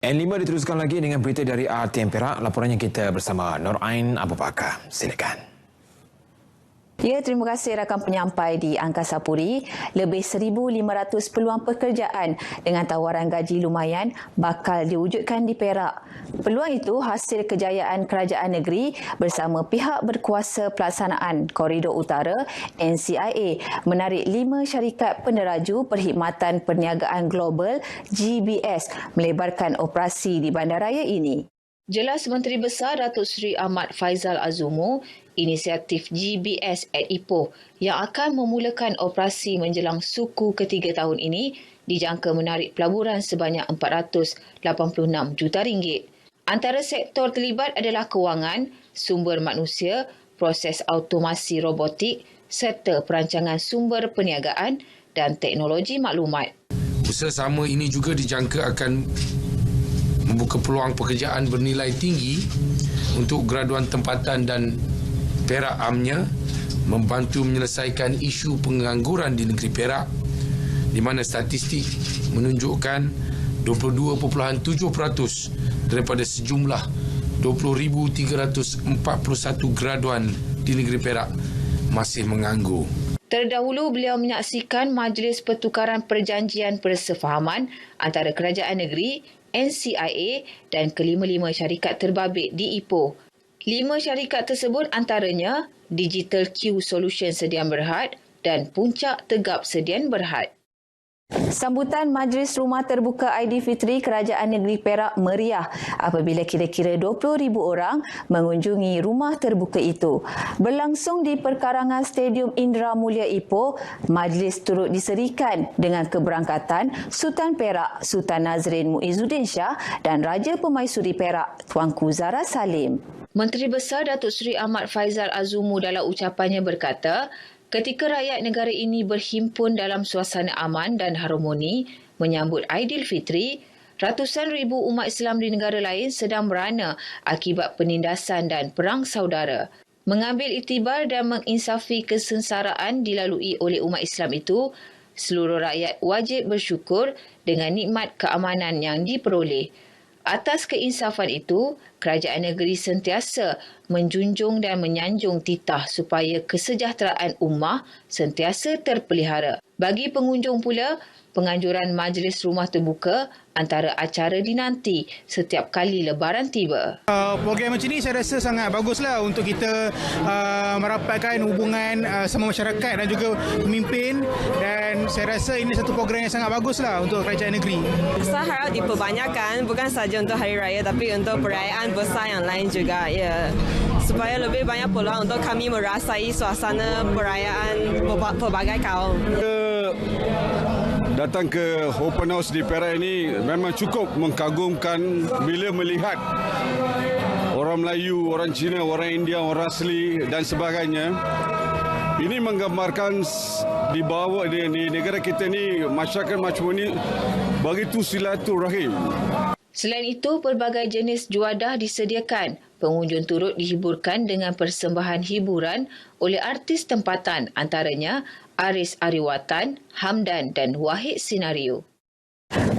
N5 diteruskan lagi dengan berita dari RTM Perak. Laporannya kita bersama Nur Ain Abu Bakar. Silakan. Ya, terima kasih rakan penyampai di Angkasa Puri. Lebih 1,500 peluang pekerjaan dengan tawaran gaji lumayan bakal diwujudkan di Perak. Peluang itu hasil kejayaan kerajaan negeri bersama pihak berkuasa pelaksanaan Koridor Utara NCIA menarik 5 syarikat peneraju perkhidmatan perniagaan global GBS melebarkan operasi di bandaraya ini. Jelas Menteri Besar Datuk Seri Ahmad Faizal Azumu, inisiatif GBS at Ipoh yang akan memulakan operasi menjelang suku ketiga tahun ini dijangka menarik pelaburan sebanyak 486 juta ringgit. Antara sektor terlibat adalah kewangan, sumber manusia, proses automasi robotik serta perancangan sumber perniagaan dan teknologi maklumat. Usaha sama ini juga dijangka akan membuka peluang pekerjaan bernilai tinggi untuk graduan tempatan dan Perak amnya, membantu menyelesaikan isu pengangguran di negeri Perak di mana statistik menunjukkan 22.7% daripada sejumlah 20,341 graduan di negeri Perak masih menganggur. Terdahulu beliau menyaksikan Majlis Pertukaran Perjanjian Persefahaman antara Kerajaan Negeri, NCIA dan kelima-lima syarikat terbabit di Ipoh. 5 syarikat tersebut antaranya Digital Q Solution Sedian Berhad dan Puncak Tegap Sedian Berhad. Sambutan Majlis Rumah Terbuka Aidilfitri Kerajaan Negeri Perak meriah apabila kira-kira 20,000 orang mengunjungi rumah terbuka itu. Berlangsung di perkarangan Stadium Indra Mulia Ipoh, majlis turut diserikan dengan keberangkatan Sultan Perak Sultan Nazrin Muizzuddin Shah dan Raja Pemaisuri Perak Tuanku Zara Salim. Menteri Besar Datuk Seri Ahmad Faizal Azumu dalam ucapannya berkata, ketika rakyat negara ini berhimpun dalam suasana aman dan harmoni menyambut Aidilfitri, ratusan ribu umat Islam di negara lain sedang merana akibat penindasan dan perang saudara. Mengambil iktibar dan menginsafi kesengsaraan dilalui oleh umat Islam itu, seluruh rakyat wajib bersyukur dengan nikmat keamanan yang diperoleh. Atas keinsafan itu, kerajaan negeri sentiasa menjunjung dan menyanjung titah supaya kesejahteraan ummah sentiasa terpelihara. Bagi pengunjung pula, penganjuran Majlis Rumah Terbuka antara acara dinanti setiap kali Lebaran tiba. Program macam ni saya rasa sangat baguslah untuk kita merapatkan hubungan sama masyarakat dan juga pemimpin, dan saya rasa ini satu program yang sangat baguslah untuk kerajaan negeri. Saya harap diperbanyakkan bukan saja untuk Hari Raya tapi untuk perayaan besar yang lain juga, ya. Supaya lebih banyak peluang untuk kami merasai suasana perayaan pelbagai kaum. Datang ke open house di Perak ini memang cukup mengagumkan bila melihat orang Melayu, orang Cina, orang India, orang asli dan sebagainya. Ini menggambarkan di bawah di negara kita ni masyarakat macam ini begitu silaturahim. Selain itu, pelbagai jenis juadah disediakan. Pengunjung turut dihiburkan dengan persembahan hiburan oleh artis tempatan antaranya Aris Ariwatan, Hamdan dan Wahid Sinario.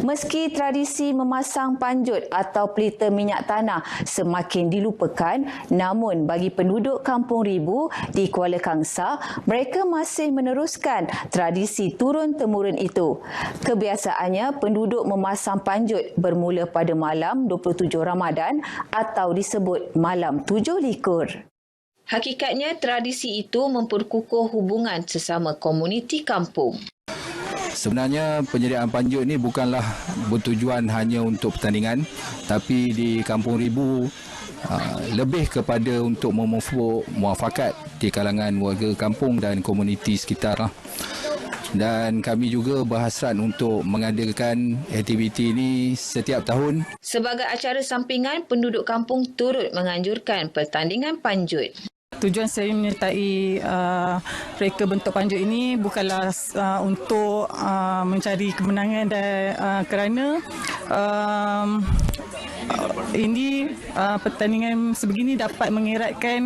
Meski tradisi memasang panjut atau pelita minyak tanah semakin dilupakan, namun bagi penduduk Kampung Ribu di Kuala Kangsar, mereka masih meneruskan tradisi turun-temurun itu. Kebiasaannya, penduduk memasang panjut bermula pada malam 27 Ramadan atau disebut malam 7 likur. Hakikatnya, tradisi itu memperkukuh hubungan sesama komuniti kampung. Sebenarnya penyediaan panjut ni bukanlah bertujuan hanya untuk pertandingan, tapi di Kampung Ribu lebih kepada untuk memupuk muafakat di kalangan warga kampung dan komuniti sekitar. Dan kami juga berhasrat untuk mengadakan aktiviti ini setiap tahun. Sebagai acara sampingan, penduduk kampung turut menganjurkan pertandingan panjut. Tujuan saya menyertai reka bentuk panjut ini bukanlah untuk mencari kemenangan dan kerana ini pertandingan sebegini dapat mengeratkan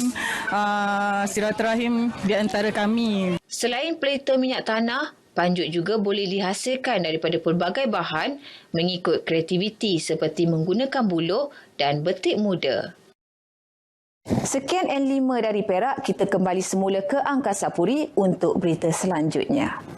silaturahim di antara kami. Selain pelita minyak tanah, Panjut juga boleh dihasilkan daripada pelbagai bahan mengikut kreativiti seperti menggunakan buluh dan betik muda. Sekian N5 dari Perak, kita kembali semula ke Angkasa Puri untuk berita selanjutnya.